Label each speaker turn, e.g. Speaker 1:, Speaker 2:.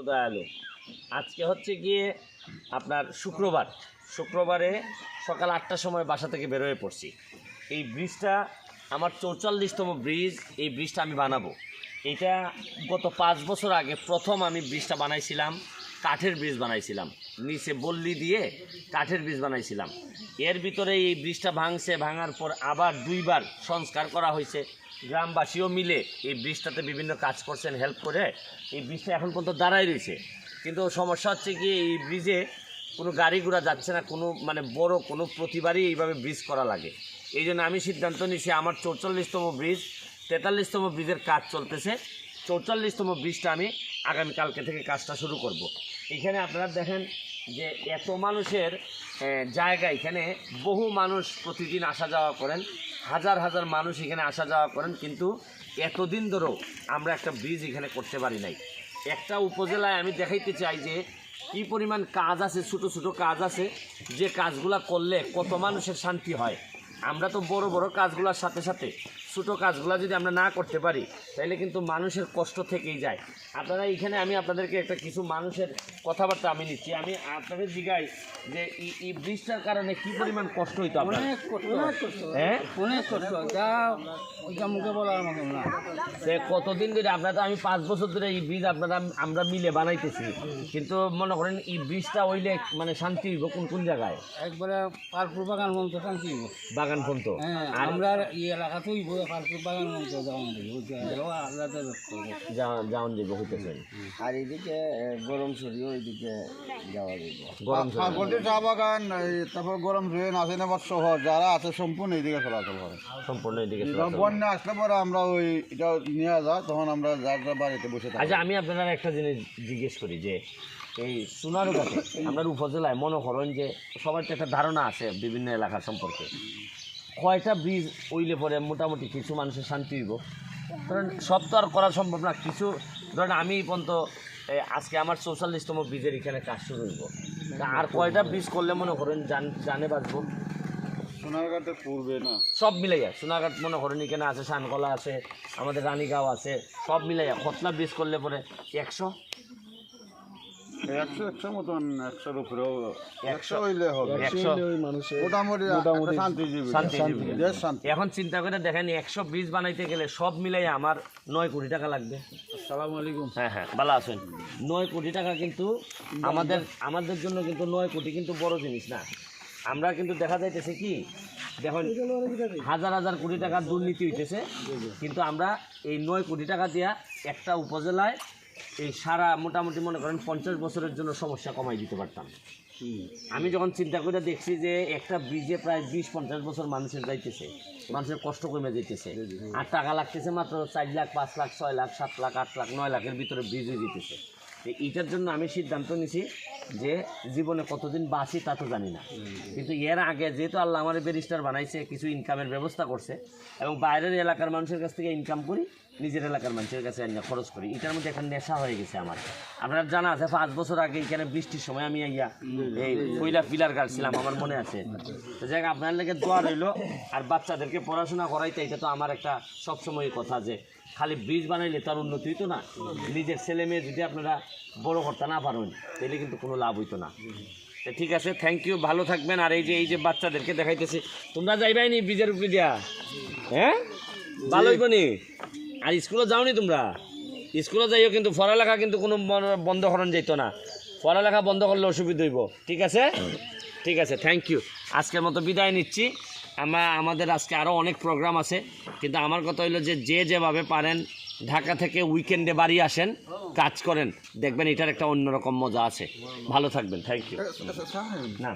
Speaker 1: দয়ালু। আজকে হচ্ছে গিয়ে আপনার শুক্রবারে সকাল 8টার সময় বাসা থেকে বেরোয় পড়ছি। এই ব্রিজটা আমার 44তম ব্রিজ। এই ব্রিজটা আমি বানাবো। এটা গত 5 বছর আগে প্রথম আমি ব্রিজটা বানাইছিলাম, কাঠের ব্রিজ বানাইছিলাম, নিচে বল্লি দিয়ে কাঠের ব্রিজ বানাইছিলাম। এর ভিতরে এই ব্রিজটা ভাঙার পর আবার 2বার সংস্কার করা হয়েছে। গ্রামবাসীও মিলে এই ব্রিজটাতে বিভিন্ন কাজ করছেন, হেল্প করে এই ব্রিজটা এখন পর্যন্ত দাঁড়ায় রয়েছে। কিন্তু সমস্যা হচ্ছে কি, এই ব্রিজে কোনো গাড়ি ঘোড়া যাচ্ছে না, কোনো বড় কোনো প্রতিবারই এইভাবে ব্রিজ করা লাগে। এই জন্য আমি সিদ্ধান্ত নিয়েছি, আমার 44তম ব্রিজ, 43তম ব্রিজের কাজ চলতেছে। 44তম ব্রিজটা আমি আগামীকালকে থেকে কাজটা শুরু করব। এখানে আপনারা দেখেন যে এত মানুষের জায়গা, এখানে বহু মানুষ প্রতিদিন আসা যাওয়া করেন, হাজার হাজার মানুষ এখানে আসা যাওয়া করেন, কিন্তু এতদিন ধরেও আমরা একটা ব্রিজ এখানে করতে পারি নাই। একটা উপজেলায় আমি দেখাইতে চাই যে কী পরিমাণ কাজ আছে, ছোটো ছোটো কাজ আছে, যে কাজগুলা করলে কত মানুষের শান্তি হয়। আমরা তো বড় বড় কাজগুলোর সাথে সাথে ছোটো কাজগুলো যদি আমরা না করতে পারি, তাহলে কিন্তু মানুষের কষ্ট থেকেই যায়। আপনারা এখানে আমি আপনাদেরকে একটা কিছু মানুষের কথাবার্তা আমি নিচ্ছি। আমি আপনাদের জিজ্ঞাই যে এই ব্রিজটার কারণে কি পরিমাণ কষ্ট হইতো আপনার? হ্যাঁ, অনেক কষ্ট, যা মুখে বলার মতো না। সে কতদিন ধরে আপনারা তো, আমি 5 বছর ধরে এই ব্রিজ আমরা মিলে বানাইতেছি, কিন্তু মনে করেন এই ব্রিজটা হইলে শান্তি হইব কোন জায়গায়? একবারে পারপুর বাগান পর্যন্ত শান্তি হইব, বাগান পর্যন্ত। আমরা এই এলাকাতেই পারপুর বাগান পর্যন্ত যাওয়ান যাইব হইতেছে। আর এইদিকে গরম সরি, ওইদিকে যাওয়া যাইব চা বাগান, তারপর গরম সরি নাসিনাবাদ সহ যারা আছে সম্পূর্ণ এইদিকে চলাচল করে, সম্পূর্ণ এইদিকে। বন্যা আসলে পরে আমরা ওই এটা নিয়ে যায়, তখন আমরা যার বাড়িতে বসে থাকি। আচ্ছা, আমি আপনারা একটা জিনিস জিজ্ঞেস করি যে এই সোনারগাঁতে আপনার উপজেলায় মনে করেন যে সবার তো একটা ধারণা আছে বিভিন্ন এলাকা সম্পর্কে, কয়টা ব্রিজ ওইলে পরে মোটামুটি কিছু মানুষের শান্তি হইব? ধরেন সব তো আর করা সম্ভব না। কিছু ধরেন আমি পর্যন্ত আজকে আমার 44তম ব্রিজের এখানে কাজ শুরু হইব, আর কয়টা ব্রিজ করলে মনে করেন জানে বাঁচবো? সোনারঘাটের পূর্বে না, সব মিলাইয়া সোনারঘাট মনে করেন এখানে আছে, শানকলা আছে, আমাদের রানীগাঁও আছে, সব মিলাইয়া খতলা ব্রিজ করলে পরে 100 মতন, 100-র উপরেও 100 হইলে হবে। এখন চিন্তা করে দেখেন, 100 ব্রিজ বানাইতে গেলে সব মিলাই আমার 9 কোটি টাকা লাগবে। আসসালামু আলাইকুম। হ্যাঁ, ভালো আছেন? 9 কোটি টাকা কিন্তু আমাদের জন্য কিন্তু 9 কোটি কিন্তু বড় জিনিস না। আমরা কিন্তু দেখা যাইতেছে কি, দেখুন হাজার হাজার কোটি টাকা দুর্নীতি হইতেছে, কিন্তু আমরা এই 9 কোটি টাকা দিয়া একটা উপজেলায় এই সারা মোটামুটি মনে করেন 50 বছরের জন্য সমস্যা কমাই দিতে পারতাম। আমি যখন চিন্তা করে দেখছি যে একটা ব্রিজে প্রায় 20-50 বছর মানুষের যাইতেছে, মানুষের কষ্ট কমে যাইতেছে, আর টাকা লাগতেছে মাত্র 4 লাখ, 5 লাখ, 6 লাখ, 7 লাখ, 8 লাখ, 9 লাখের ভিতরে ব্রিজ হয়ে যেতেছে। এইটার জন্য আমি সিদ্ধান্ত নিছি যে জীবনে কতদিন বাঁচি তা তো জানি না, কিন্তু এর আগে যেহেতু আল্লাহ আমার ব্যারিস্টার বানাইছে, কিছু ইনকামের ব্যবস্থা করছে, এবং বাইরের এলাকার মানুষের কাছ থেকে ইনকাম করি, নিজের এলাকার মানুষের কাছে খরচ করি। এটার মধ্যে একটা নেশা হয়ে গেছে আমার। আপনার জানা আছে 5 বছর আগে এখানে বৃষ্টির সময় আমি এই কইলা পিলার কাটছিলাম, আমার মনে আছে। তো যাই হোক, আপনার লেগে দোয়া রইল। আর বাচ্চাদেরকে পড়াশোনা করাইতে, এটা তো আমার একটা সবসময় কথা যে খালি ব্রিজ বানাইলে তার উন্নতি হইতো না। নিজের ছেলে মেয়ে যদি আপনারা বড় করতে না পারেন, তাহলে কিন্তু কোনো লাভ হইতো না। ঠিক আছে, থ্যাংক ইউ, ভালো থাকবেন। আর এই যে বাচ্চাদেরকে দেখাইতেছি, তোমরা যাইবাই নি ব্রিজের উপরে দিয়া? হ্যাঁ, ভালো হইব নি? আর স্কুলে যাওনি তোমরা? স্কুলে যাইও, কিন্তু পড়ালেখা কিন্তু কোনো বন্ধ করান যাইতো না। পড়ালেখা বন্ধ করলে অসুবিধা হইব। ঠিক আছে, ঠিক আছে, থ্যাংক ইউ। আজকের মতো বিদায় নিচ্ছি। আমাদের আজকে আরও অনেক প্রোগ্রাম আছে, কিন্তু আমার কথা হইলো যে যেভাবে পারেন ঢাকা থেকে উইকেন্ডে বাড়ি আসেন, কাজ করেন, দেখবেন এটার একটা অন্যরকম মজা আছে। ভালো থাকবেন, থ্যাংক ইউ। না।